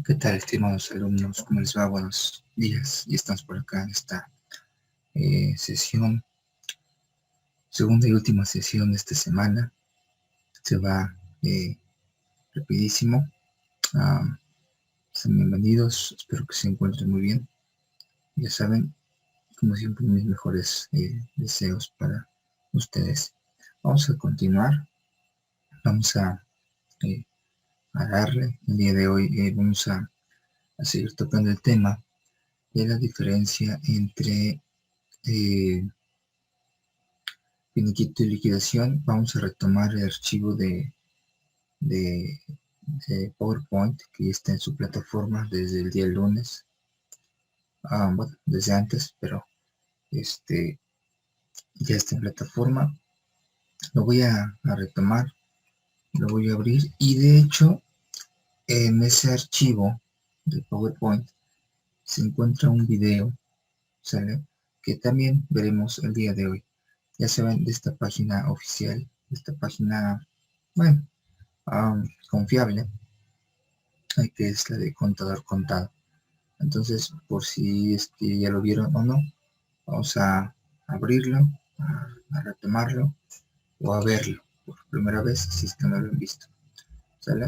¿Qué tal, estimados alumnos? ¿Cómo les va? Buenos días. Ya estamos por acá en esta sesión, segunda y última sesión de esta semana. Se va rapidísimo. Sean bienvenidos. Espero que se encuentren muy bien. Ya saben, como siempre, mis mejores deseos para ustedes. Vamos a continuar. Vamos a darle. El día de hoy vamos a seguir tocando el tema de la diferencia entre finiquito y liquidación. Vamos a retomar el archivo de PowerPoint que está en su plataforma desde el día lunes. Bueno, desde antes, pero ya está en plataforma. Lo voy a retomar, lo voy a abrir, y de hecho en ese archivo de PowerPoint se encuentra un video, ¿sale? Que también veremos el día de hoy. Ya saben, de esta página oficial, de esta página, bueno, confiable, que es la de Contador Contado. Entonces, por si ya lo vieron o no, vamos a abrirlo, a retomarlo o a verlo por primera vez si es que no lo han visto. ¿Sale?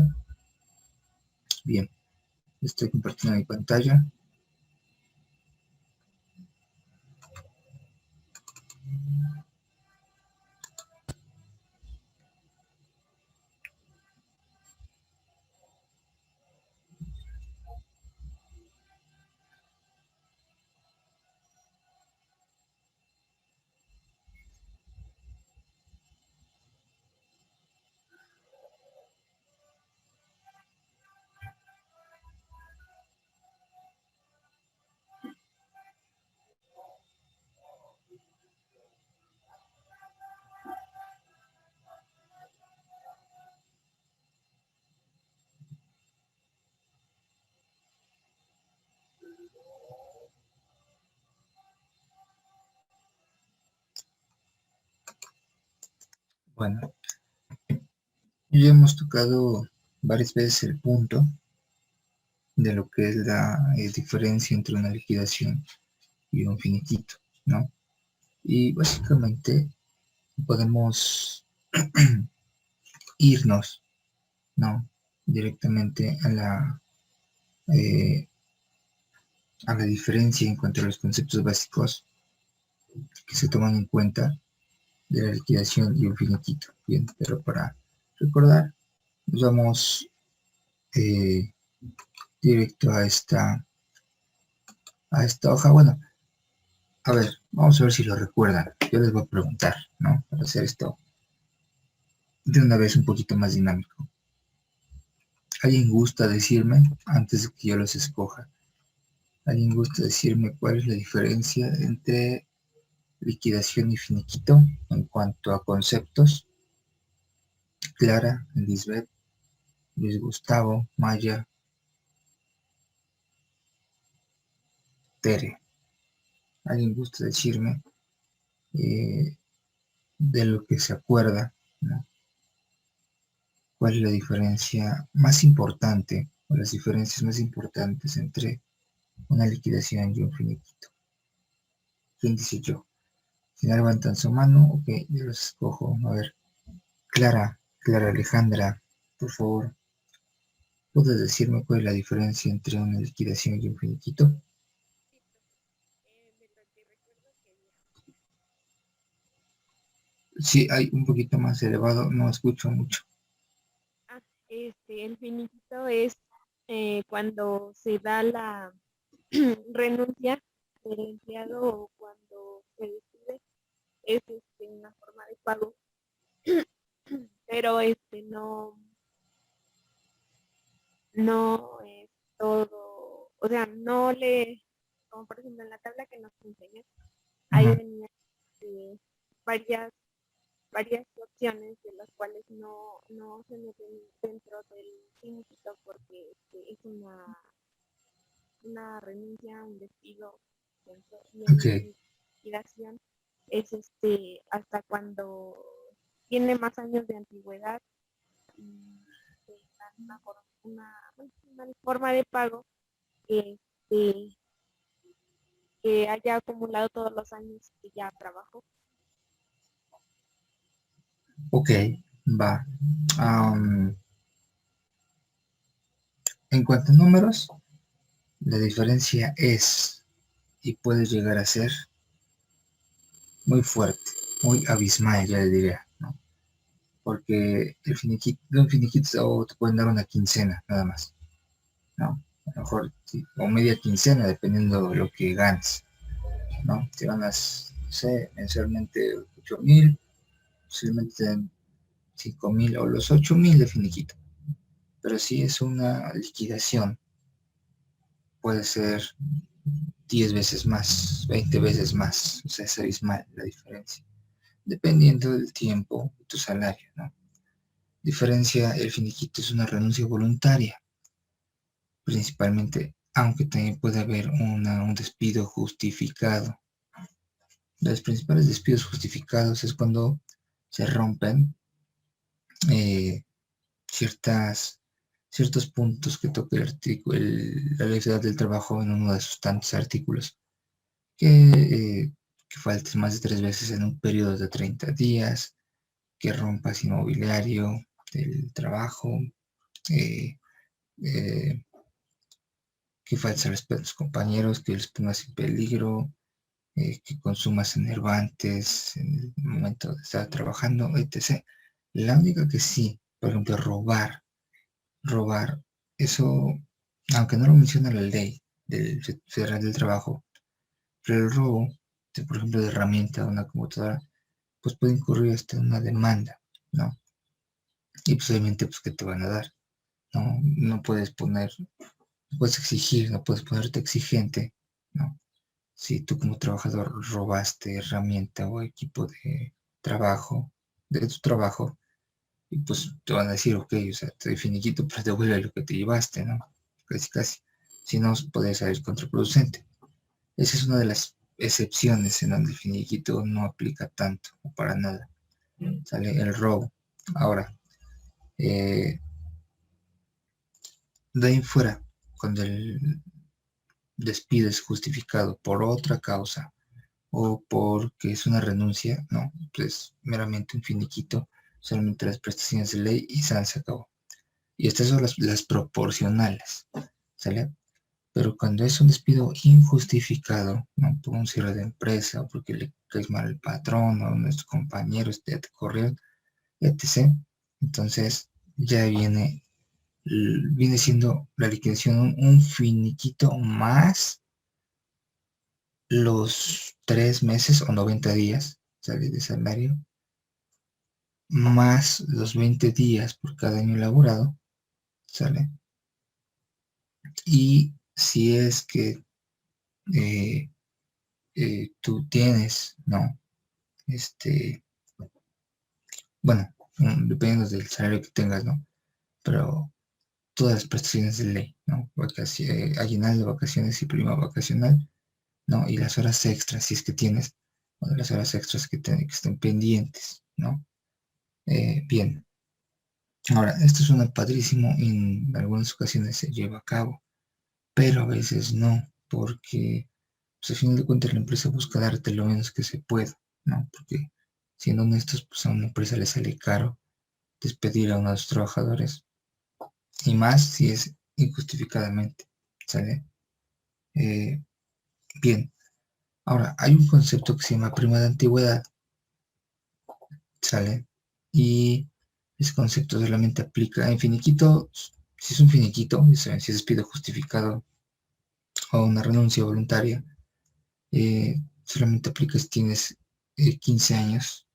Bien, estoy compartiendo mi pantalla. Bueno, ya hemos tocado varias veces el punto de lo que es la diferencia entre una liquidación y un finiquito, ¿no? Y básicamente podemos irnos, ¿no? Directamente a la diferencia en cuanto a los conceptos básicos que se toman en cuenta de la liquidación y un finiquito. Bien, pero para recordar, nos vamos directo a esta hoja. Bueno, a ver, vamos a ver si lo recuerdan. Yo les voy a preguntar, ¿no? Para hacer esto de una vez un poquito más dinámico. ¿Alguien gusta decirme, antes de que yo los escoja, alguien gusta decirme cuál es la diferencia entre liquidación y finiquito en cuanto a conceptos? Clara, Lisbeth, Luis Gustavo, Maya, Tere. ¿Alguien gusta decirme de lo que se acuerda, ¿no? ¿Cuál es la diferencia más importante o las diferencias más importantes entre una liquidación y un finiquito? ¿Quién dice yo? Si no levantan su mano, ok, yo los escojo. A ver, Clara Alejandra, por favor, ¿puedes decirme cuál es la diferencia entre una liquidación y un finiquito? Sí, hay un poquito más elevado, no escucho mucho. El finiquito es cuando se da la renuncia del empleado o cuando se decide, es una forma de pago, pero no es todo, o sea, no le, como por ejemplo en la tabla que nos enseñan, ahí venía varias opciones de las cuales no se meten dentro del finiquito porque es una renuncia, un despido, y en liquidación es hasta cuando tiene más años de antigüedad y se dan una forma de pago este, que haya acumulado todos los años que ya trabajó. Ok, va. En cuanto a números, la diferencia es y puede llegar a ser muy fuerte, muy abismal, ya le diría, ¿no? Porque de un finiquito te pueden dar una quincena, nada más, ¿no? A lo mejor, sí, o media quincena, dependiendo de lo que ganes, ¿no? Si ganas, no sé, mensualmente 8,000, posiblemente 5,000 o los 8,000 de finiquito. Pero si es una liquidación, puede ser 10 veces más, 20 veces más, o sea, es abismal la diferencia, dependiendo del tiempo y tu salario, ¿no? Diferencia, el finiquito es una renuncia voluntaria, principalmente, aunque también puede haber un despido justificado. Los principales despidos justificados es cuando se rompen eh, ciertos puntos que toca el artículo, la ley federal del trabajo en uno de sus tantos artículos, que faltes más de 3 veces en un periodo de 30 días, que rompas inmobiliario del trabajo, eh, eh, que faltes al respeto a tus compañeros, que les pongas en peligro, que consumas enervantes en el momento de estar trabajando, etc. La única que sí, por ejemplo, robar, eso, aunque no lo menciona la ley del Federal del Trabajo, pero el robo, por ejemplo, de herramienta de una computadora, pues puede incurrir hasta en una demanda, ¿no? Y pues obviamente, pues, ¿qué te van a dar? No puedes no puedes exigir, no puedes ponerte exigente, ¿no? Si tú como trabajador robaste herramienta o equipo de trabajo, de tu trabajo, y pues te van a decir, ok, o sea, te doy finiquito, pero devuelve lo que te llevaste, ¿no? Casi, casi. Si no, puede salir contraproducente. Esa es una de las excepciones en donde el finiquito no aplica tanto o para nada. Sale el robo. Ahora, eh, de ahí fuera, cuando el despido es justificado por otra causa o porque es una renuncia, no, pues meramente un finiquito, solamente las prestaciones de ley y se acabó. Y estas son las proporcionales, ¿sale? Pero cuando es un despido injustificado, ¿no? Por un cierre de empresa o porque le caes mal al patrón o nuestros compañeros te corrieron, etc. Entonces ya viene siendo la liquidación un finiquito más los 3 meses o 90 días, ¿sale? De salario, más los 20 días por cada año laborado, ¿sale? Y si es que eh, tú tienes, ¿no? Bueno, dependiendo del salario que tengas, ¿no? Pero todas las prestaciones de ley, ¿no? Aguinaldo, vacaciones y prima vacacional, ¿no? Y las horas extras, si es que tienes, o las horas extras que estén pendientes, ¿no? Bien. Ahora, esto suena padrísimo y en algunas ocasiones se lleva a cabo, pero a veces no, porque pues, al final de cuentas la empresa busca darte lo menos que se pueda, ¿no? Porque siendo honestos, pues a una empresa le sale caro despedir a uno de sus trabajadores, y más si es injustificadamente, ¿sale? Eh, bien, ahora hay un concepto que se llama prima de antigüedad, ¿sale? Y ese concepto solamente aplica en finiquito, si es un finiquito, si es despido justificado o una renuncia voluntaria, solamente aplica si tienes 15 años,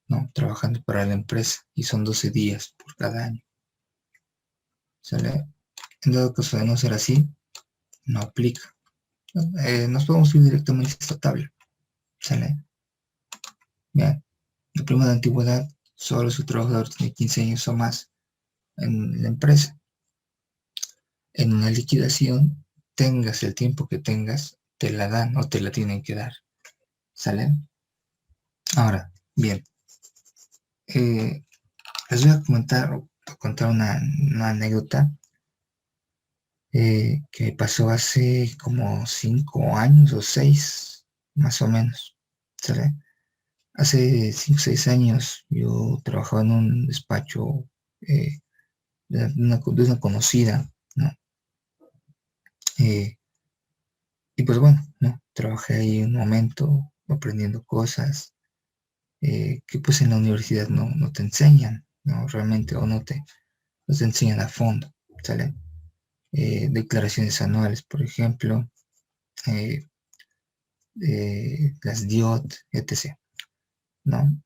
¿no? Trabajando para la empresa y son 12 días por cada año, ¿sale? En dado caso de no ser así, no aplica. Nos podemos ir directamente a esta tabla, ¿sale? Bien, la prima de antigüedad, solo su trabajador tiene 15 años o más en la empresa. En una liquidación, tengas el tiempo que tengas, te la dan o te la tienen que dar, ¿sale? Ahora, bien, les voy a comentar contar una anécdota que pasó hace como 5 años o 6, más o menos. ¿Sale? Hace 5 o 6 años yo trabajaba en un despacho de una conocida, ¿no? Eh, y pues bueno, ¿no? Trabajé ahí un momento aprendiendo cosas que pues en la universidad no te enseñan, ¿no? Realmente, o no te enseñan a fondo, ¿sale? Declaraciones anuales, por ejemplo, eh, las DIOT, etc., ¿no?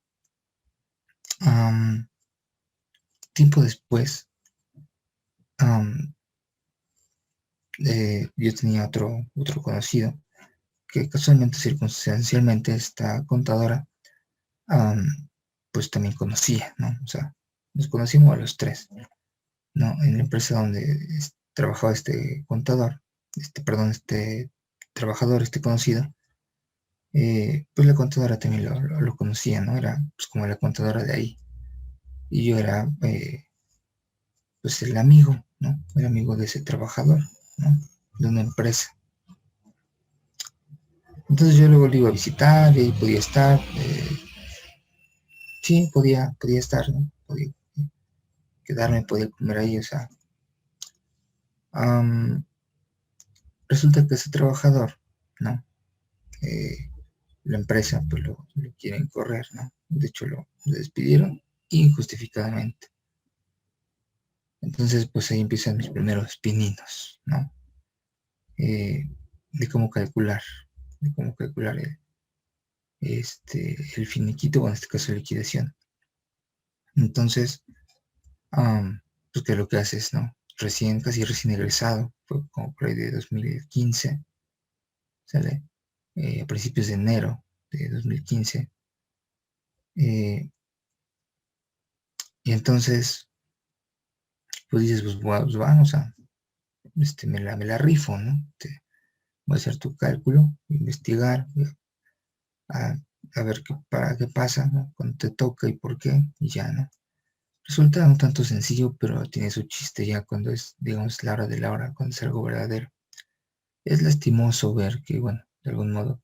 Am, Tiempo después, yo tenía otro conocido que casualmente, circunstancialmente, esta contadora, am, pues también conocía, ¿no? O sea, nos conocimos a los tres, ¿no? En la empresa donde trabajaba este contador, perdón, este trabajador, este conocido, pues la contadora también lo conocía, ¿no? Era pues como la contadora de ahí. Y yo era, pues el amigo, ¿no? El amigo de ese trabajador, ¿no? De una empresa. Entonces yo luego le iba a visitar y podía estar, sí, podía estar, ¿no? Podía quedarme, podía comer ahí, o sea. am, Resulta que ese trabajador, ¿no? Eh, la empresa, pues lo quieren correr, ¿no? De hecho, lo despidieron injustificadamente. Entonces, pues ahí empiezan mis primeros pininos, ¿no? Eh, de cómo calcular, el finiquito, o en este caso liquidación. Entonces, pues que lo que haces, ¿no? Casi recién egresado, fue como por ahí de 2015, ¿sale? A principios de enero de 2015. Y entonces, pues dices, pues, pues vamos a, me la rifo, ¿no? Voy a hacer tu cálculo, investigar, a, a ver para qué pasa, ¿no? Cuando te toca y por qué, y ya, ¿no? Resulta un tanto sencillo, pero tiene su chiste ya cuando es, digamos, la hora de la hora, cuando es algo verdadero. Es lastimoso ver que, bueno, de algún modo,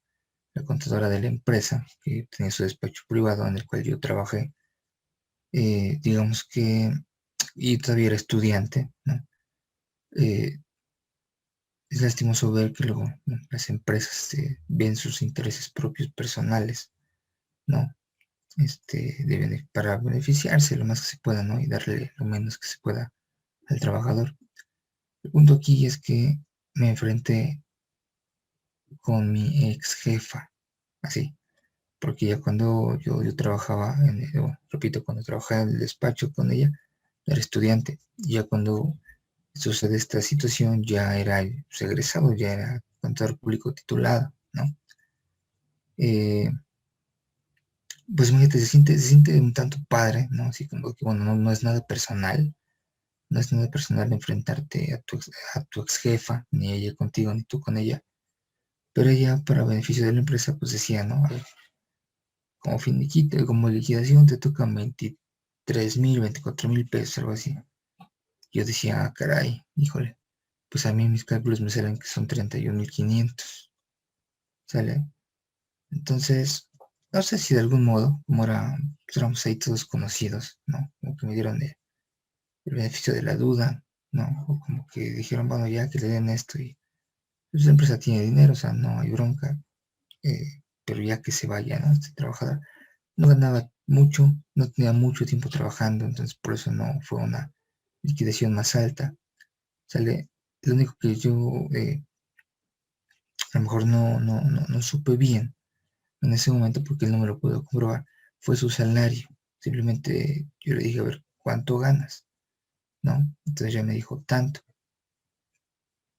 la contadora de la empresa, que tenía su despacho privado en el cual yo trabajé, digamos que, y todavía era estudiante, ¿no? Eh, es lastimoso ver que luego, ¿no?, las empresas ven sus intereses propios personales, ¿no? Deben para beneficiarse lo más que se pueda, ¿no? Y darle lo menos que se pueda al trabajador. El punto aquí es que me enfrenté con mi ex jefa, así, porque ya cuando yo trabajaba, repito, cuando trabajaba en el despacho con ella, era estudiante. Y ya cuando sucede esta situación, ya era egresado, ya era contador público titulado, ¿no? Eh, pues imagínate, se siente un tanto padre, ¿no? Así como que, bueno, no es nada personal, no es nada personal enfrentarte a tu ex jefa, ni ella contigo, ni tú con ella, pero ella, para beneficio de la empresa, pues decía, ¿no? A ver, como finiquito, como liquidación, te tocan 23,000, 24,000 pesos, algo así. Yo decía, ah, caray, híjole, pues a mí mis cálculos me salen que son 31,500, ¿sale? Entonces, no sé si de algún modo, como pues éramos ahí todos conocidos, ¿no? Como que me dieron el beneficio de la duda, ¿no? O como que dijeron, bueno, ya que le den esto y pues la empresa tiene dinero, o sea, no hay bronca, pero ya que se vaya, ¿no? Este trabajador no ganaba mucho, no tenía mucho tiempo trabajando, entonces por eso no fue una liquidación más alta, ¿sale? Lo único que yo a lo mejor no supe bien en ese momento, porque él no me lo pudo comprobar, fue su salario. Simplemente yo le dije, a ver, ¿cuánto ganas? ¿No? Entonces ya me dijo, tanto.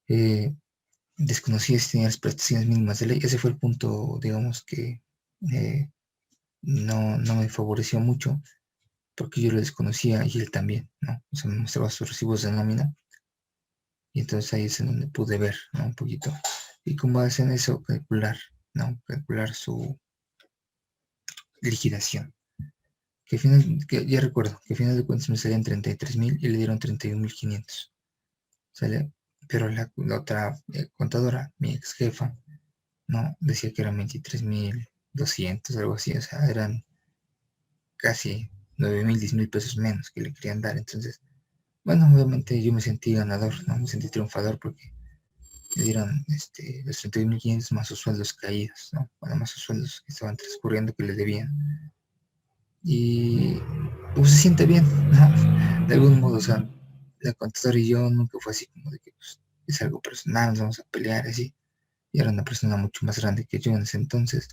Eh, Desconocía si tenía las prestaciones mínimas de ley. Ese fue el punto, digamos, que eh, no me favoreció mucho, porque yo lo desconocía y él también, ¿no? O sea, me mostraba sus recibos de nómina y entonces ahí es en donde pude ver, ¿no? Un poquito. Y con base en eso calcular, ¿no? Calcular su liquidación, que ya recuerdo, que al final de cuentas me salían 33,000 y le dieron 31,500. ¿Sale? Pero la otra contadora, mi ex jefa, no, decía que eran 23,200, algo así, o sea, eran casi 9,000, 10,000 pesos menos que le querían dar. Entonces, bueno, obviamente yo me sentí ganador, ¿no? Me sentí triunfador porque le dieron los 31,500 más sus sueldos caídos, ¿no? Bueno, más sus sueldos que estaban transcurriendo que le debían. Y pues se siente bien, ¿no? De algún modo, o sea, la contadora y yo nunca fue así como de que pues, es algo personal, nos vamos a pelear, así. Y era una persona mucho más grande que yo en ese entonces.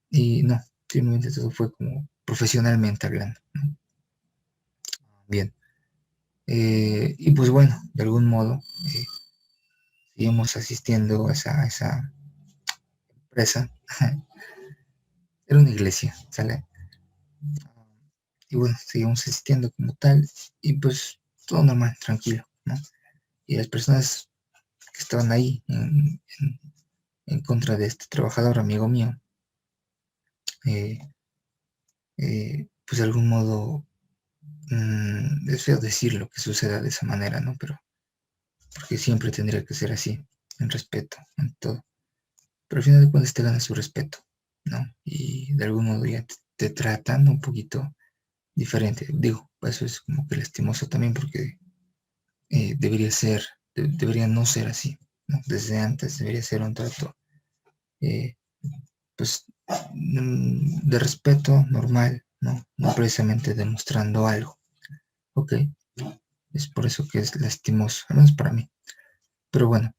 Y no, simplemente todo fue como profesionalmente hablando, ¿no? Bien. Y pues bueno, de algún modo, seguimos asistiendo a esa empresa. Era una iglesia, ¿sale? Y bueno, seguimos asistiendo como tal. Y pues todo normal, tranquilo, ¿no? Y las personas que estaban ahí en contra de este trabajador, amigo mío, eh, pues de algún modo, es feo decirlo que suceda de esa manera, ¿no? Pero porque siempre tendría que ser así, en respeto, en todo. Pero al final de cuentas te ganas su respeto, ¿no? Y de algún modo ya te tratan un poquito diferente. Digo, eso es como que lastimoso también porque debería ser, debería no ser así, ¿no? Desde antes debería ser un trato, eh, pues, de respeto normal, ¿no? No precisamente demostrando algo, ¿ok? Es por eso que es lastimoso, al menos para mí. Pero bueno,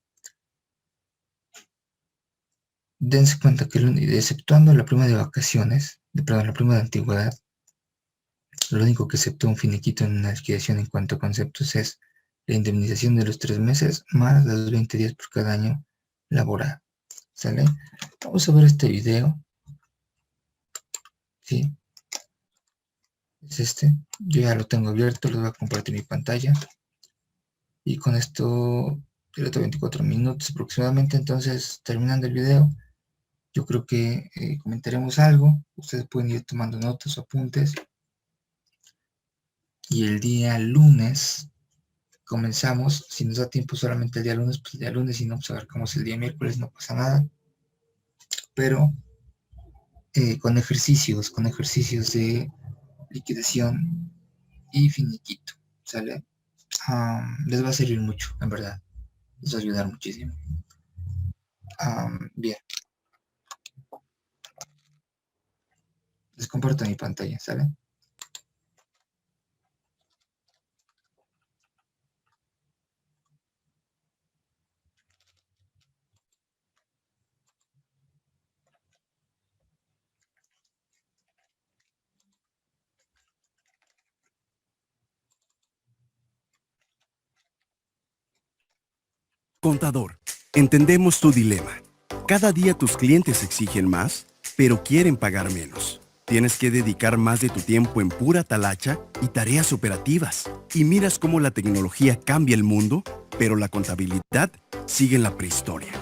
dense cuenta que exceptuando la prima de vacaciones, perdón, la prima de antigüedad, lo único que aceptó un finiquito en una liquidación en cuanto a conceptos es la indemnización de los 3 meses más los 20 días por cada año laborado. ¿Sale? Vamos a ver este video. Sí, es este. Yo ya lo tengo abierto, lo voy a compartir mi pantalla. Y con esto, directo 24 minutos aproximadamente. Entonces, terminando el video, yo creo que comentaremos algo. Ustedes pueden ir tomando notas o apuntes. Y el día lunes comenzamos. Si nos da tiempo solamente el día lunes, pues el día lunes. Si no, pues abarcamos el día miércoles, no pasa nada. Pero con ejercicios de liquidación y finiquito. ¿Sale? Les va a servir mucho, en verdad. Les va a ayudar muchísimo. Bien. Les comparto mi pantalla, ¿sale? Contador, entendemos tu dilema. Cada día tus clientes exigen más, pero quieren pagar menos. Tienes que dedicar más de tu tiempo en pura talacha y tareas operativas. Y miras cómo la tecnología cambia el mundo, pero la contabilidad sigue en la prehistoria.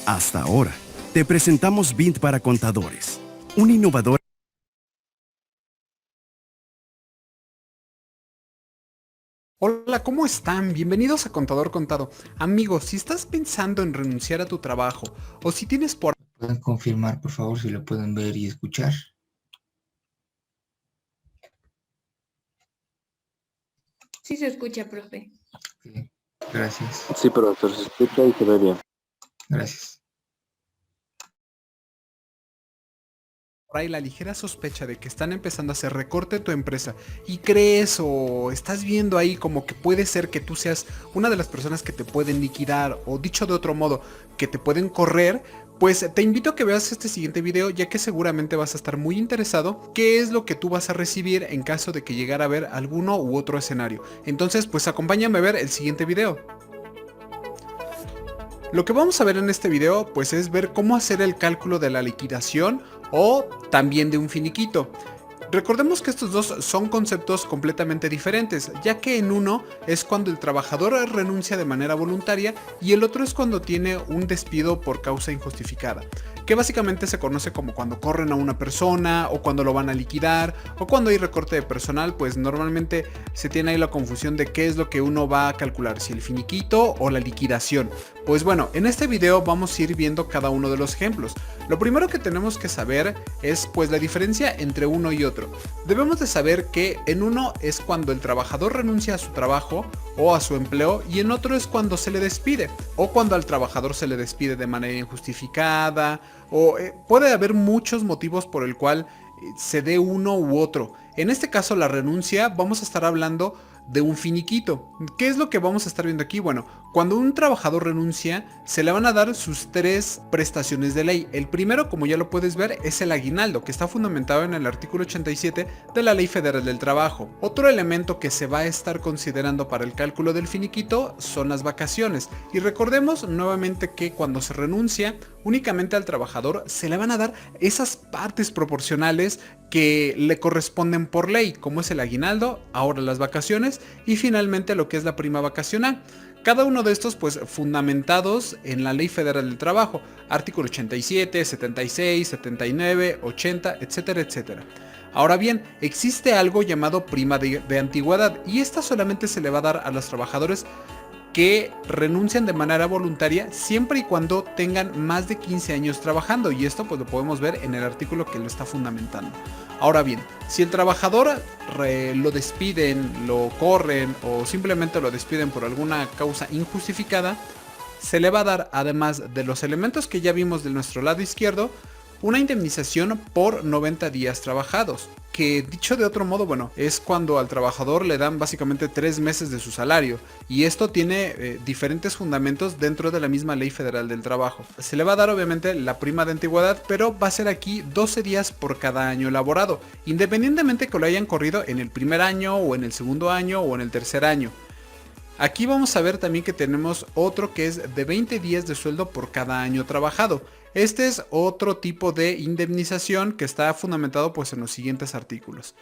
Hasta ahora, te presentamos Vint para contadores, un innovador. Hola, ¿cómo están? Bienvenidos a Contador Contado. Amigos, si estás pensando en renunciar a tu trabajo o si tienes por... ¿Pueden confirmar, por favor, si lo pueden ver y escuchar? Sí se escucha, profe. Okay. Gracias. Sí, profesor, se escucha y se ve bien. Gracias. Hay la ligera sospecha de que están empezando a hacer recorte en tu empresa y crees o estás viendo ahí como que puede ser que tú seas una de las personas que te pueden liquidar o dicho de otro modo, que te pueden correr, pues te invito a que veas este siguiente video ya que seguramente vas a estar muy interesado qué es lo que tú vas a recibir en caso de que llegara a haber alguno u otro escenario. Entonces pues acompáñame a ver el siguiente video. Lo que vamos a ver en este video pues es ver cómo hacer el cálculo de la liquidación o también de un finiquito. Recordemos que estos dos son conceptos completamente diferentes, ya que en uno es cuando el trabajador renuncia de manera voluntaria y el otro es cuando tiene un despido por causa injustificada, que básicamente se conoce como cuando corren a una persona o cuando lo van a liquidar o cuando hay recorte de personal. Pues normalmente se tiene ahí la confusión de qué es lo que uno va a calcular, si el finiquito o la liquidación. Pues bueno, en este video vamos a ir viendo cada uno de los ejemplos. Lo primero que tenemos que saber es pues la diferencia entre uno y otro. Debemos de saber que en uno es cuando el trabajador renuncia a su trabajo o a su empleo y en otro es cuando se le despide o cuando al trabajador se le despide de manera injustificada o puede haber muchos motivos por el cual se dé uno u otro. En este caso la renuncia vamos a estar hablando de un finiquito. ¿Qué es lo que vamos a estar viendo aquí? Bueno, cuando un trabajador renuncia, se le van a dar sus 3 prestaciones de ley. El primero, como ya lo puedes ver, es el aguinaldo, que está fundamentado en el artículo 87 de la Ley Federal del Trabajo. Otro elemento que se va a estar considerando para el cálculo del finiquito son las vacaciones. Y recordemos nuevamente que cuando se renuncia, únicamente al trabajador se le van a dar esas partes proporcionales que le corresponden por ley, como es el aguinaldo, ahora las vacaciones y finalmente lo que es la prima vacacional. Cada uno de estos pues fundamentados en la Ley Federal del Trabajo, artículo 87, 76, 79, 80, etcétera, etcétera. Ahora bien, existe algo llamado prima de antigüedad y esta solamente se le va a dar a los trabajadores que renuncian de manera voluntaria siempre y cuando tengan más de 15 años trabajando, y esto pues lo podemos ver en el artículo que lo está fundamentando. Ahora bien, si el trabajador lo despiden, lo corren o simplemente lo despiden por alguna causa injustificada, se le va a dar, además de los elementos que ya vimos de nuestro lado izquierdo, una indemnización por 90 días trabajados, que dicho de otro modo, bueno, es cuando al trabajador le dan básicamente 3 meses de su salario, y esto tiene diferentes fundamentos dentro de la misma Ley Federal del Trabajo. Se le va a dar obviamente la prima de antigüedad, pero va a ser aquí 12 días por cada año laborado, independientemente que lo hayan corrido en el primer año o en el segundo año o en el tercer año. Aquí vamos a ver también que tenemos otro que es de 20 días de sueldo por cada año trabajado. Este es otro tipo de indemnización que está fundamentado pues en los siguientes artículos.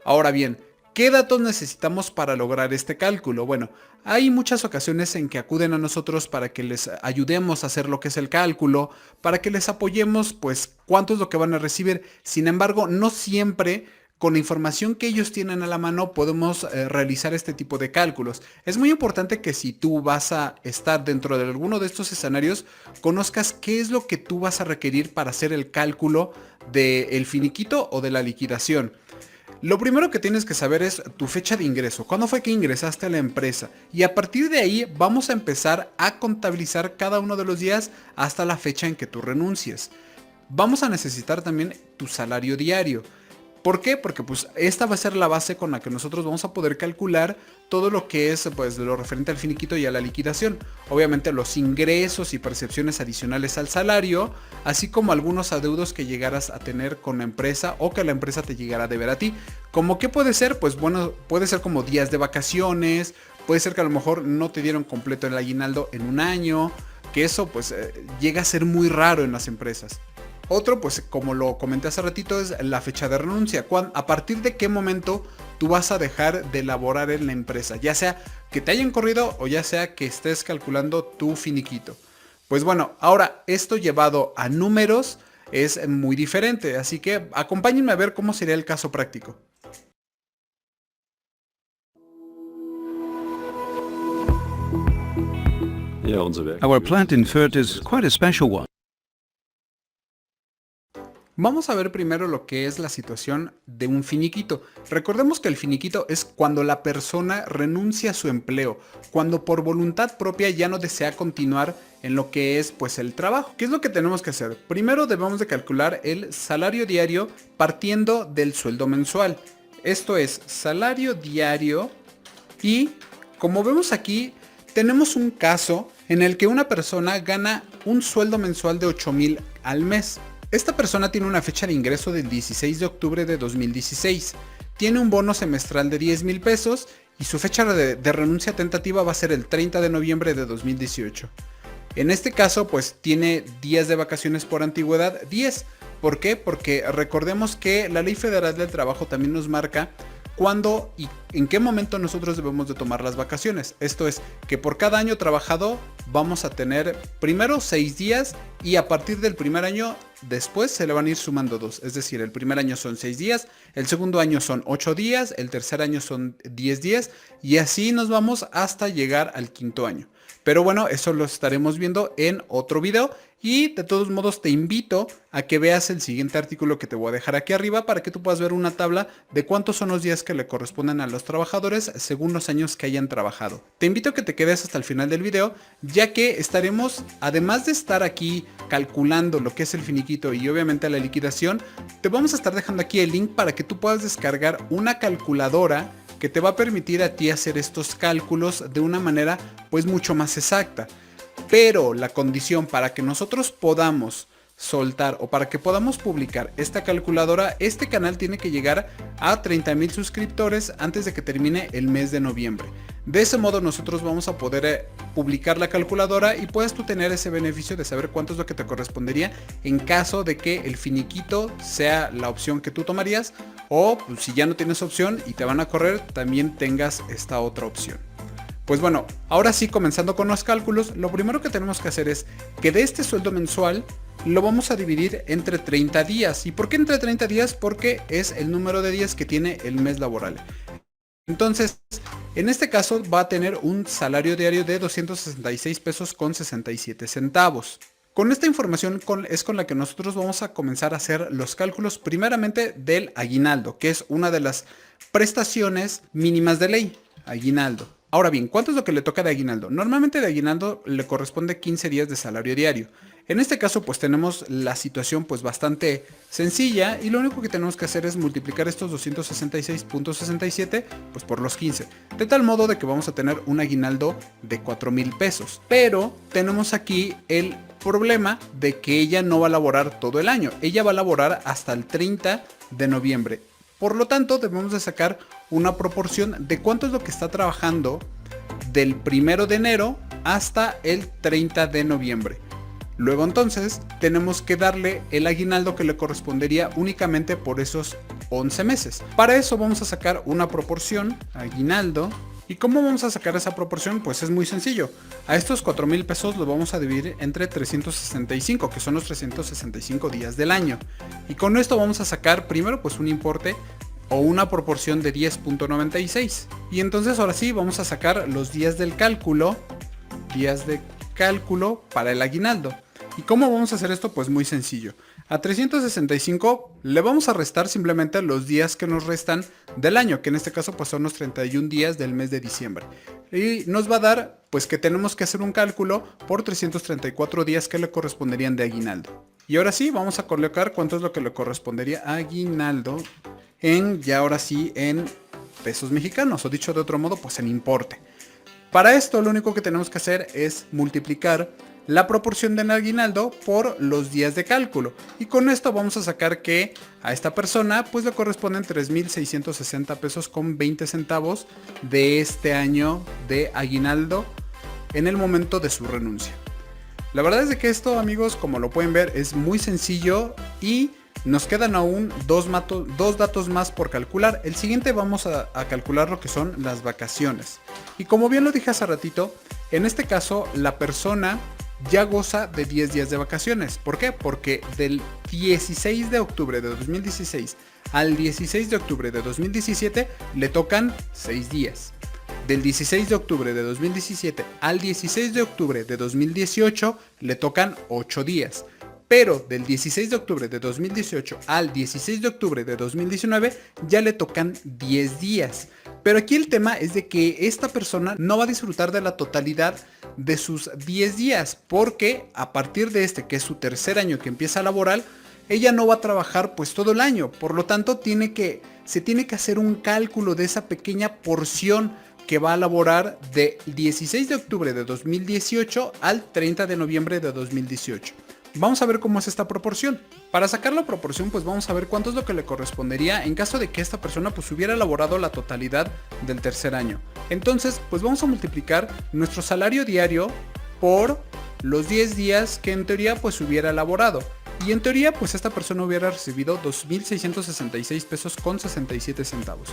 Ahora bien, ¿qué datos necesitamos para lograr este cálculo? Bueno, hay muchas ocasiones en que acuden a nosotros para que les ayudemos a hacer lo que es el cálculo, para que les apoyemos pues cuánto es lo que van a recibir. Sin embargo, no siempre con la información que ellos tienen a la mano podemos realizar este tipo de cálculos. Es muy importante que si tú vas a estar dentro de alguno de estos escenarios, conozcas qué es lo que tú vas a requerir para hacer el cálculo del finiquito o de la liquidación. Lo primero que tienes que saber es tu fecha de ingreso, cuándo fue que ingresaste a la empresa, y a partir de ahí vamos a empezar a contabilizar cada uno de los días hasta la fecha en que tú renuncies. Vamos a necesitar también tu salario diario. ¿Por qué? Porque pues esta va a ser la base con la que nosotros vamos a poder calcular todo lo que es pues lo referente al finiquito y a la liquidación. Obviamente los ingresos y percepciones adicionales al salario, así como algunos adeudos que llegaras a tener con la empresa o que la empresa te llegara a deber a ti. ¿Cómo qué puede ser? Pues bueno, puede ser como días de vacaciones, puede ser que a lo mejor no te dieron completo el aguinaldo en un año, que eso pues llega a ser muy raro en las empresas. Otro, pues como lo comenté hace ratito, es la fecha de renuncia. ¿A partir de qué momento tú vas a dejar de laborar en la empresa? Ya sea que te hayan corrido o ya sea que estés calculando tu finiquito. Pues bueno, ahora esto llevado a números es muy diferente. Así que acompáñenme a ver cómo sería el caso práctico. Our plant in Fürth is quite a special one. Vamos a ver primero lo que es la situación de un finiquito. Recordemos que el finiquito es cuando la persona renuncia a su empleo, cuando por voluntad propia ya no desea continuar en lo que es pues el trabajo. ¿Qué es lo que tenemos que hacer? Primero debemos de calcular el salario diario partiendo del sueldo mensual. Esto es salario diario y como vemos aquí tenemos un caso en el que una persona gana un sueldo mensual de 8,000 al mes. Esta persona tiene una fecha de ingreso del 16 de octubre de 2016, tiene un bono semestral de 10,000 pesos y su fecha de renuncia tentativa va a ser el 30 de noviembre de 2018. En este caso pues tiene días de vacaciones por antigüedad 10, ¿Por qué? Porque recordemos que la Ley Federal del Trabajo también nos marca cuándo y en qué momento nosotros debemos de tomar las vacaciones. Esto es, que por cada año trabajado vamos a tener primero 6 días y a partir del primer año después se le van a ir sumando 2. Es decir, el primer año son 6 días, el segundo año son 8 días, el tercer año son 10 días y así nos vamos hasta llegar al quinto año. Pero bueno, eso lo estaremos viendo en otro video y de todos modos te invito a que veas el siguiente artículo que te voy a dejar aquí arriba para que tú puedas ver una tabla de cuántos son los días que le corresponden a los trabajadores según los años que hayan trabajado. Te invito a que te quedes hasta el final del video, ya que estaremos, además de estar aquí calculando lo que es el finiquito y obviamente la liquidación, te vamos a estar dejando aquí el link para que tú puedas descargar una calculadora que te va a permitir a ti hacer estos cálculos de una manera pues mucho más exacta. Pero la condición para que nosotros podamos soltar o para que podamos publicar esta calculadora, este canal tiene que llegar a 30,000 suscriptores antes de que termine el mes de noviembre. De ese modo nosotros vamos a poder publicar la calculadora y puedes tú tener ese beneficio de saber cuánto es lo que te correspondería en caso de que el finiquito sea la opción que tú tomarías, o pues, si ya no tienes opción y te van a correr, también tengas esta otra opción. Pues bueno, ahora sí, comenzando con los cálculos, lo primero que tenemos que hacer es que de este sueldo mensual lo vamos a dividir entre 30 días. ¿Y por qué entre 30 días? Porque es el número de días que tiene el mes laboral. Entonces, en este caso va a tener un salario diario de 266 pesos con 67 centavos. Con esta información es con la que nosotros vamos a comenzar a hacer los cálculos primeramente del aguinaldo, que es una de las prestaciones mínimas de ley, aguinaldo. Ahora bien, ¿cuánto es lo que le toca de aguinaldo? Normalmente de aguinaldo le corresponde 15 días de salario diario. En este caso pues tenemos la situación pues bastante sencilla y lo único que tenemos que hacer es multiplicar estos 266.67 pues por los 15. De tal modo de que vamos a tener un aguinaldo de 4,000 pesos. Pero tenemos aquí el problema de que ella no va a laborar todo el año. Ella va a laborar hasta el 30 de noviembre. Por lo tanto, debemos de sacar una proporción de cuánto es lo que está trabajando del 1 de enero hasta el 30 de noviembre. Luego entonces tenemos que darle el aguinaldo que le correspondería únicamente por esos 11 meses. Para eso vamos a sacar una proporción, aguinaldo. ¿Y cómo vamos a sacar esa proporción? Pues es muy sencillo. A estos 4,000 pesos los vamos a dividir entre 365, que son los 365 días del año. Y con esto vamos a sacar primero pues un importe o una proporción de 10.96. Y entonces ahora sí vamos a sacar los días del cálculo, días de cálculo para el aguinaldo. ¿Y cómo vamos a hacer esto? Pues muy sencillo. A 365 le vamos a restar simplemente los días que nos restan del año, que en este caso pues son los 31 días del mes de diciembre. Y nos va a dar pues que tenemos que hacer un cálculo por 334 días que le corresponderían de aguinaldo. Y ahora sí, vamos a colocar cuánto es lo que le correspondería a aguinaldo ahora sí en pesos mexicanos, o dicho de otro modo, pues en importe. Para esto lo único que tenemos que hacer es multiplicar la proporción del aguinaldo por los días de cálculo. Y con esto vamos a sacar que a esta persona pues le corresponden 3,660 pesos con 20 centavos de este año de aguinaldo en el momento de su renuncia. La verdad es de que esto, amigos, como lo pueden ver, es muy sencillo y nos quedan aún dos datos más por calcular. El siguiente vamos a calcular lo que son las vacaciones. Y como bien lo dije hace ratito, en este caso la persona ya goza de 10 días de vacaciones. ¿Por qué? Porque del 16 de octubre de 2016 al 16 de octubre de 2017 le tocan 6 días. Del 16 de octubre de 2017 al 16 de octubre de 2018 le tocan 8 días. Pero del 16 de octubre de 2018 al 16 de octubre de 2019 ya le tocan 10 días. Pero aquí el tema es de que esta persona no va a disfrutar de la totalidad de sus 10 días, porque a partir de este, que es su tercer año que empieza a laborar, ella no va a trabajar pues todo el año. Por lo tanto, se tiene que hacer un cálculo de esa pequeña porción que va a laborar del 16 de octubre de 2018 al 30 de noviembre de 2018. Vamos a ver cómo es esta proporción. Para sacar la proporción pues vamos a ver cuánto es lo que le correspondería en caso de que esta persona pues hubiera elaborado la totalidad del tercer año. Entonces pues vamos a multiplicar nuestro salario diario por los 10 días que en teoría pues hubiera elaborado. Y en teoría, pues esta persona hubiera recibido 2.666 pesos con 67 centavos.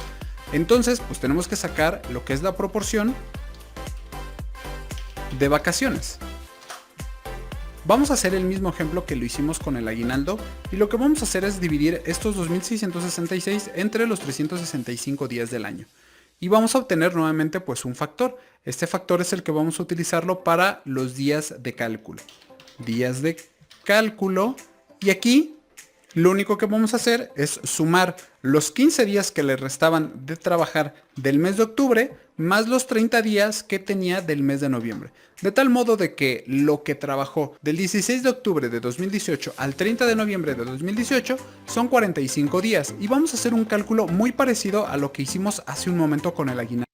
Entonces, pues tenemos que sacar lo que es la proporción de vacaciones. Vamos a hacer el mismo ejemplo que lo hicimos con el aguinaldo y lo que vamos a hacer es dividir estos 2.666 entre los 365 días del año. Y vamos a obtener nuevamente pues un factor. Este factor es el que vamos a utilizarlo para los días de cálculo. Días de cálculo. Y aquí lo único que vamos a hacer es sumar los 15 días que le restaban de trabajar del mes de octubre más los 30 días que tenía del mes de noviembre. De tal modo de que lo que trabajó del 16 de octubre de 2018 al 30 de noviembre de 2018 son 45 días. Y vamos a hacer un cálculo muy parecido a lo que hicimos hace un momento con el aguinaldo.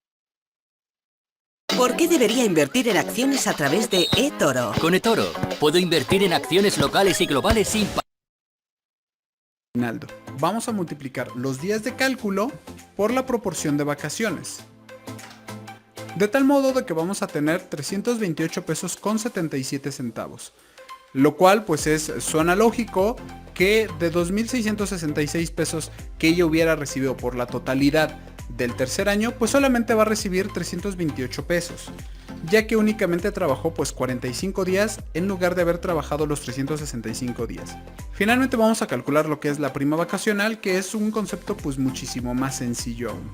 ¿Por qué debería invertir en acciones a través de eToro? Con eToro puedo invertir en acciones locales y globales sin aguinaldo. Vamos a multiplicar los días de cálculo por la proporción de vacaciones. De tal modo de que vamos a tener 328 pesos con 77 centavos. Lo cual pues suena lógico que de 2.666 pesos que ella hubiera recibido por la totalidad del tercer año, pues solamente va a recibir 328 pesos. Ya que únicamente trabajó pues 45 días en lugar de haber trabajado los 365 días. Finalmente vamos a calcular lo que es la prima vacacional, que es un concepto pues muchísimo más sencillo aún.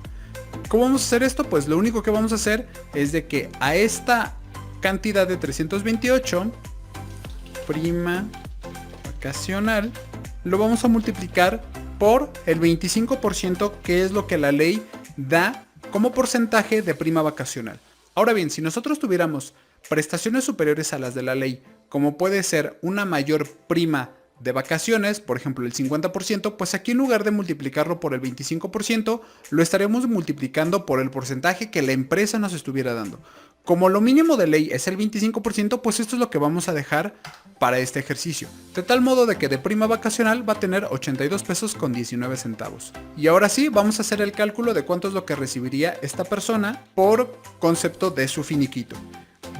¿Cómo vamos a hacer esto? Pues lo único que vamos a hacer es de que a esta cantidad de 328, prima vacacional, lo vamos a multiplicar por el 25%, que es lo que la ley da como porcentaje de prima vacacional. Ahora bien, si nosotros tuviéramos prestaciones superiores a las de la ley, como puede ser una mayor prima de vacaciones, por ejemplo el 50%, pues aquí en lugar de multiplicarlo por el 25%, lo estaremos multiplicando por el porcentaje que la empresa nos estuviera dando. Como lo mínimo de ley es el 25%, pues esto es lo que vamos a dejar para este ejercicio. De tal modo de que de prima vacacional va a tener 82 pesos con 19 centavos. Y ahora sí, vamos a hacer el cálculo de cuánto es lo que recibiría esta persona por concepto de su finiquito.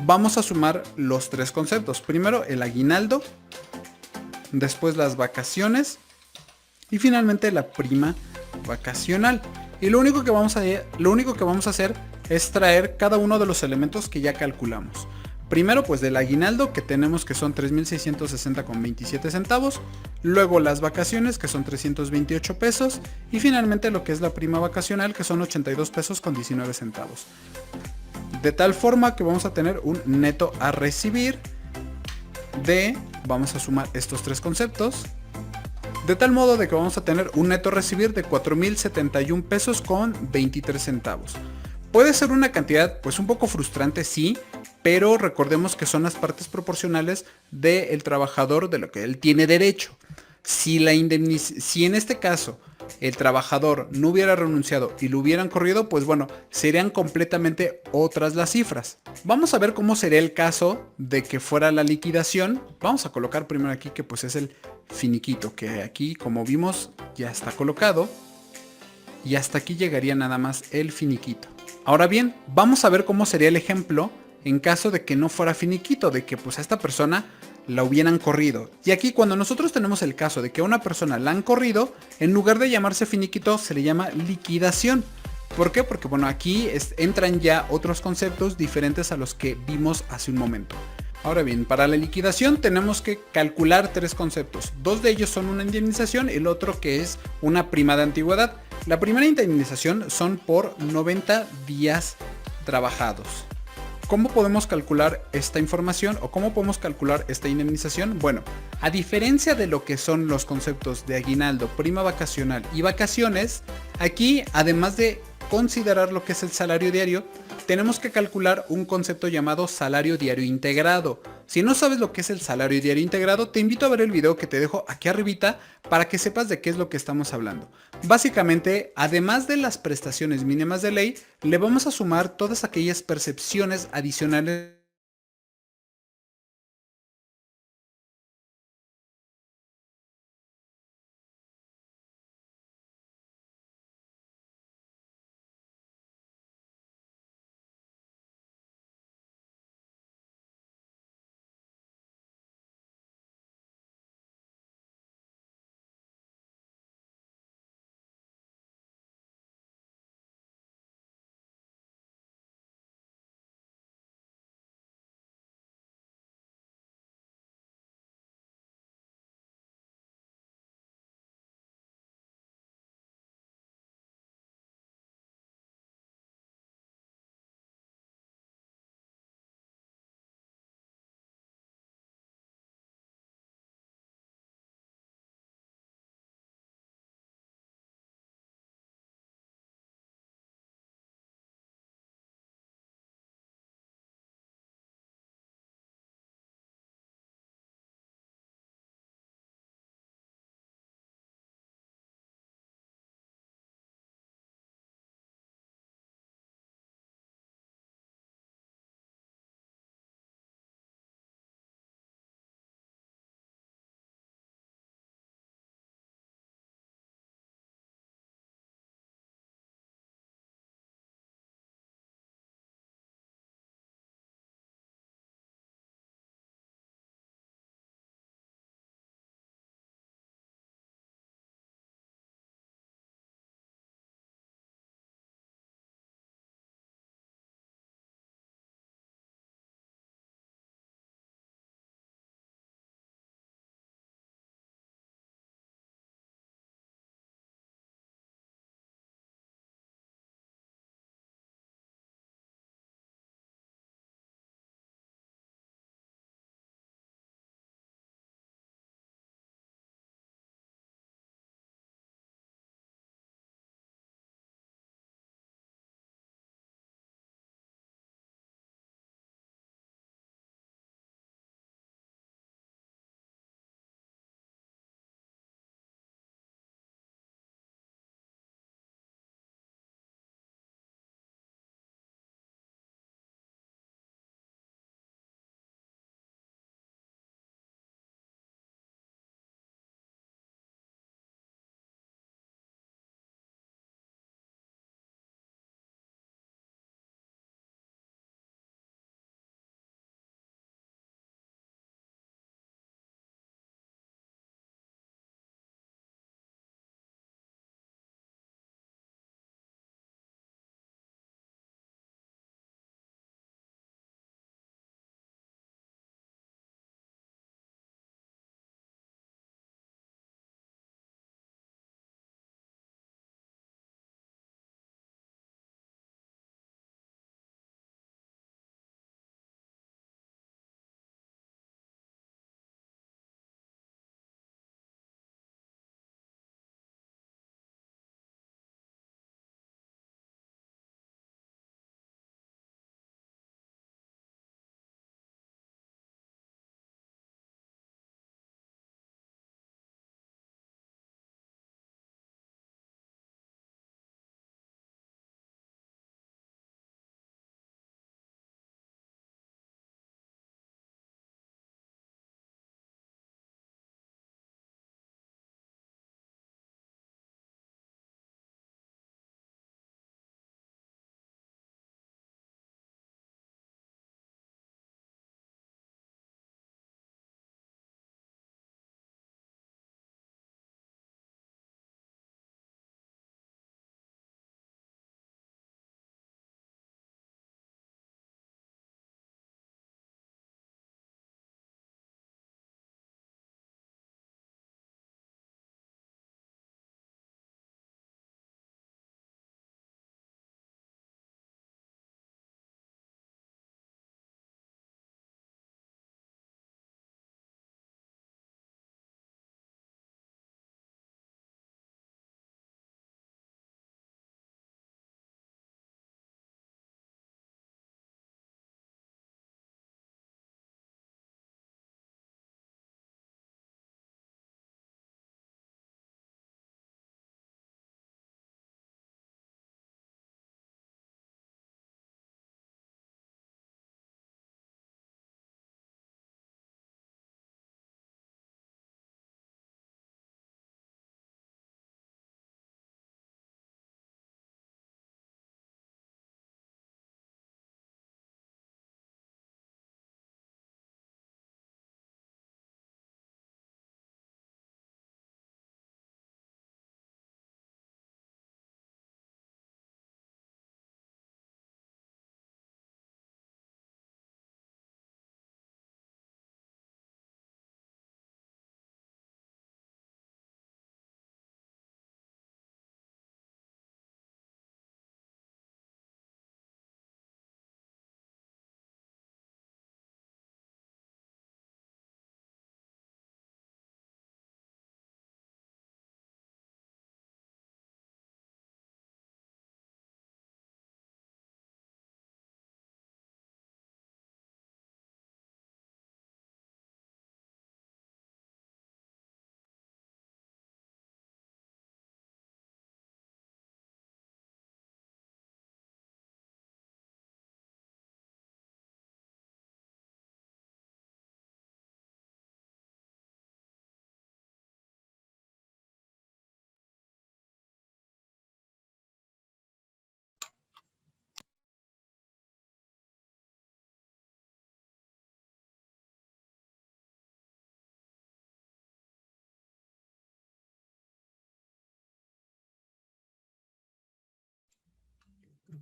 Vamos a sumar los tres conceptos. Primero el aguinaldo, después las vacaciones y finalmente la prima vacacional. Y lo único que vamos a hacer es traer cada uno de los elementos que ya calculamos. Primero pues del aguinaldo, que tenemos que son 3.660 con 27 centavos, luego las vacaciones, que son 328 pesos, y finalmente lo que es la prima vacacional, que son 82 pesos con 19 centavos. De tal forma que vamos a tener un neto a recibir vamos a sumar estos tres conceptos, de tal modo de que vamos a tener un neto a recibir de 4.071 pesos con 23 centavos. Puede ser una cantidad pues un poco frustrante, sí, pero recordemos que son las partes proporcionales del trabajador de lo que él tiene derecho. Si en este caso el trabajador no hubiera renunciado y lo hubieran corrido, pues bueno, serían completamente otras las cifras. Vamos a ver cómo sería el caso de que fuera la liquidación. Vamos a colocar primero aquí que pues es el finiquito, que aquí como vimos ya está colocado. Y hasta aquí llegaría nada más el finiquito. Ahora bien, vamos a ver cómo sería el ejemplo en caso de que no fuera finiquito, de que pues a esta persona la hubieran corrido. Y aquí cuando nosotros tenemos el caso de que a una persona la han corrido, en lugar de llamarse finiquito se le llama liquidación. ¿Por qué? Porque bueno, aquí entran ya otros conceptos diferentes a los que vimos hace un momento. Ahora bien, para la liquidación tenemos que calcular tres conceptos. Dos de ellos son una indemnización y el otro que es una prima de antigüedad. La primera indemnización son por 90 días trabajados. ¿Cómo podemos calcular esta información o cómo podemos calcular esta indemnización? Bueno, a diferencia de lo que son los conceptos de aguinaldo, prima vacacional y vacaciones, aquí además de considerar lo que es el salario diario, tenemos que calcular un concepto llamado salario diario integrado. Si no sabes lo que es el salario diario integrado, te invito a ver el video que te dejo aquí arribita para que sepas de qué es lo que estamos hablando. Básicamente, además de las prestaciones mínimas de ley, le vamos a sumar todas aquellas percepciones adicionales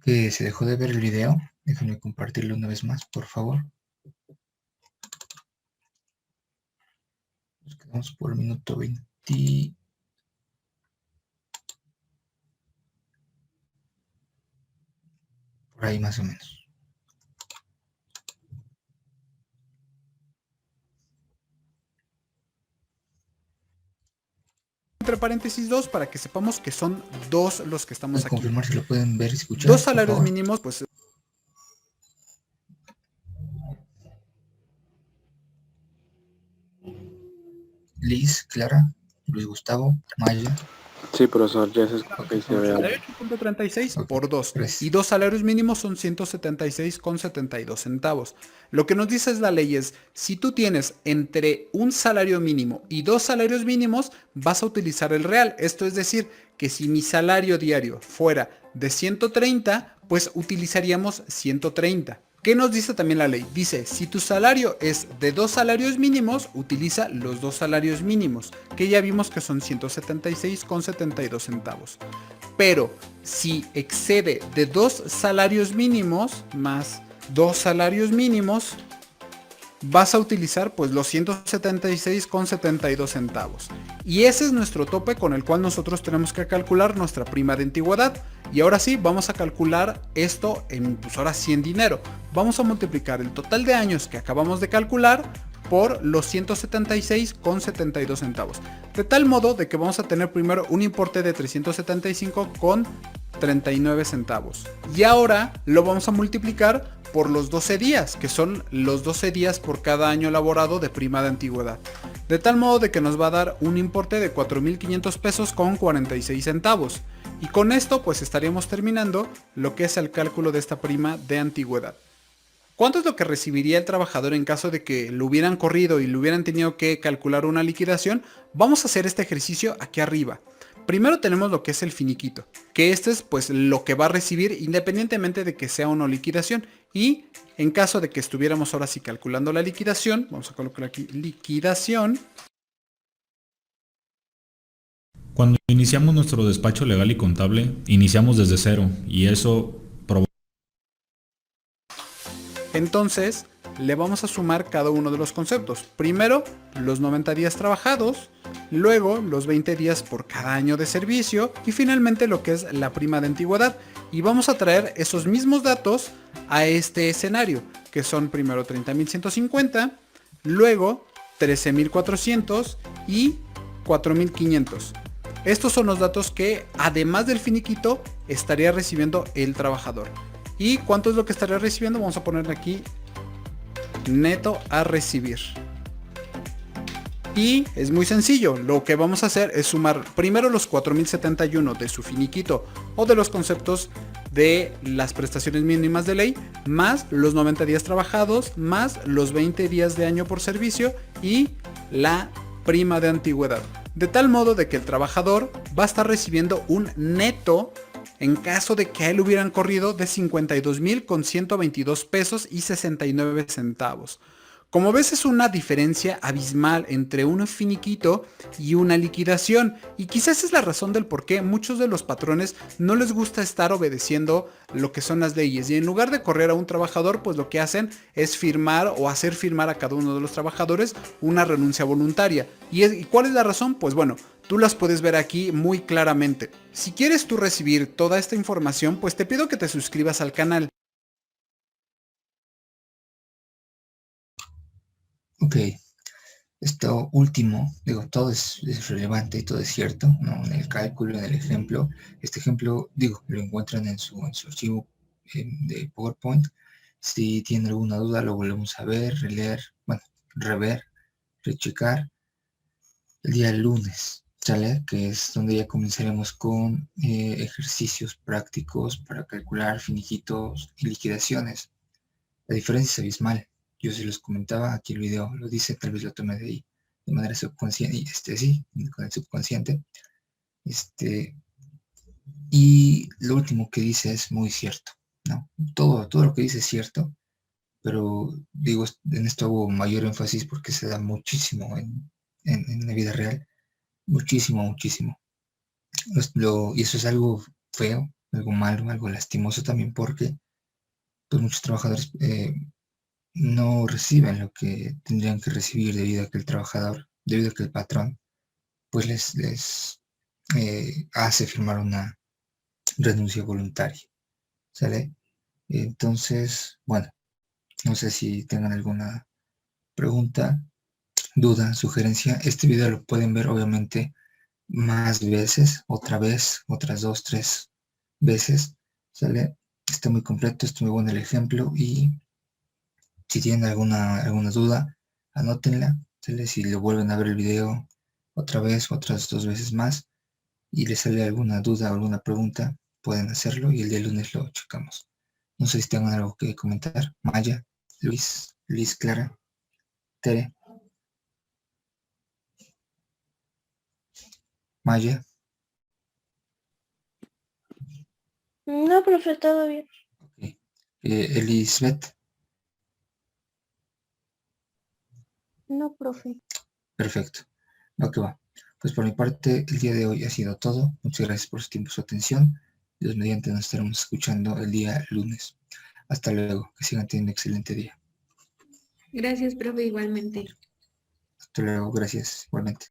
Que se dejó de ver el video. Déjenme compartirlo una vez más, por favor. Nos quedamos por el minuto 20. Por ahí más o menos. Entre paréntesis 2 para que sepamos que son 2 los que estamos aquí. Confirmar si lo pueden ver y escuchar. 2 salarios mínimos, pues. Liz, Clara, Luis Gustavo, Maya. Sí, profesor, ya se se ve. 8.36 por 2. Gracias. Y 2 salarios mínimos son 176,72 centavos. Lo que nos dice la ley es, si tú tienes entre un salario mínimo y 2 salarios mínimos, vas a utilizar el real. Esto es decir, que si mi salario diario fuera de 130, pues utilizaríamos 130. ¿Qué nos dice también la ley? Dice, si tu salario es de 2 salarios mínimos, utiliza los 2 salarios mínimos, que ya vimos que son 176,72 centavos. Pero si excede de 2 salarios mínimos más 2 salarios mínimos, vas a utilizar pues los 176,72 centavos. Y ese es nuestro tope con el cual nosotros tenemos que calcular nuestra prima de antigüedad. Y ahora sí, vamos a calcular esto en, pues ahora sí en dinero. Vamos a multiplicar el total de años que acabamos de calcular por los 176,72 centavos. De tal modo de que vamos a tener primero un importe de 375,39 centavos. Y ahora lo vamos a multiplicar por los 12 días, que son los 12 días por cada año laborado de prima de antigüedad. De tal modo de que nos va a dar un importe de 4.500 pesos con 46 centavos. Y con esto pues estaríamos terminando lo que es el cálculo de esta prima de antigüedad. ¿Cuánto es lo que recibiría el trabajador en caso de que lo hubieran corrido y le hubieran tenido que calcular una liquidación? Vamos a hacer este ejercicio aquí arriba. Primero tenemos lo que es el finiquito, que este es pues lo que va a recibir independientemente de que sea o no liquidación. Y en caso de que estuviéramos ahora sí calculando la liquidación, vamos a colocar aquí liquidación. Cuando iniciamos nuestro despacho legal y contable, iniciamos desde cero y eso provoca. Entonces, le vamos a sumar cada uno de los conceptos. Primero, los 90 días trabajados, luego los 20 días por cada año de servicio y finalmente lo que es la prima de antigüedad. Y vamos a traer esos mismos datos a este escenario, que son primero 30.150, luego 13.400 y 4.500. Estos son los datos que, además del finiquito, estaría recibiendo el trabajador. ¿Y cuánto es lo que estaría recibiendo? Vamos a ponerle aquí neto a recibir. Y es muy sencillo, lo que vamos a hacer es sumar primero los 4.071 de su finiquito o de los conceptos de las prestaciones mínimas de ley, más los 90 días trabajados, más los 20 días de año por servicio y la prima de antigüedad. De tal modo de que el trabajador va a estar recibiendo un neto en caso de que a él hubieran corrido de 52.122 pesos y 69 centavos. Como ves, es una diferencia abismal entre un finiquito y una liquidación, y quizás es la razón del por qué muchos de los patrones no les gusta estar obedeciendo lo que son las leyes, y en lugar de correr a un trabajador, pues lo que hacen es firmar o hacer firmar a cada uno de los trabajadores una renuncia voluntaria. ¿Y cuál es la razón? Pues bueno, tú las puedes ver aquí muy claramente. Si quieres tú recibir toda esta información, pues te pido que te suscribas al canal. Ok, esto último, digo, todo es relevante y todo es cierto, ¿no? En el cálculo, en el ejemplo. Este ejemplo, digo, lo encuentran en su archivo de PowerPoint. Si tienen alguna duda, lo volvemos a ver, releer, bueno, rever, rechecar el día lunes, ¿sale? Que es donde ya comenzaremos con ejercicios prácticos para calcular finiquitos y liquidaciones. La diferencia es abismal. Yo se los comentaba, aquí el video lo dice, tal vez lo tomé de ahí de manera subconsciente, sí, con el subconsciente. Y lo último que dice es muy cierto, ¿no? Todo lo que dice es cierto, pero digo, en esto hago mayor énfasis porque se da muchísimo en la vida real, muchísimo. Y eso es algo feo, algo malo, algo lastimoso también, porque pues muchos trabajadores no reciben lo que tendrían que recibir debido a que el patrón pues les hace firmar una renuncia voluntaria, ¿sale? Entonces, bueno, no sé si tengan alguna pregunta, duda, sugerencia. Este video lo pueden ver obviamente más veces, otra vez, otras 2, 3 veces, ¿sale? Está muy completo, está muy bueno el ejemplo y si tienen alguna duda, anótenla, ¿sale? Si lo vuelven a ver el video otra vez, otras 2 veces más y les sale alguna duda o alguna pregunta, pueden hacerlo y el día lunes lo checamos. No sé si tengan algo que comentar. Maya, Luis, Clara, Tere. Maya. No, profe, todo bien. Okay. Elizabeth. No, profe. Perfecto. Lo que va. Pues por mi parte, el día de hoy ha sido todo. Muchas gracias por su tiempo y su atención. Dios mediante nos estaremos escuchando el día lunes. Hasta luego. Que sigan teniendo un excelente día. Gracias, profe, igualmente. Hasta luego. Gracias. Igualmente.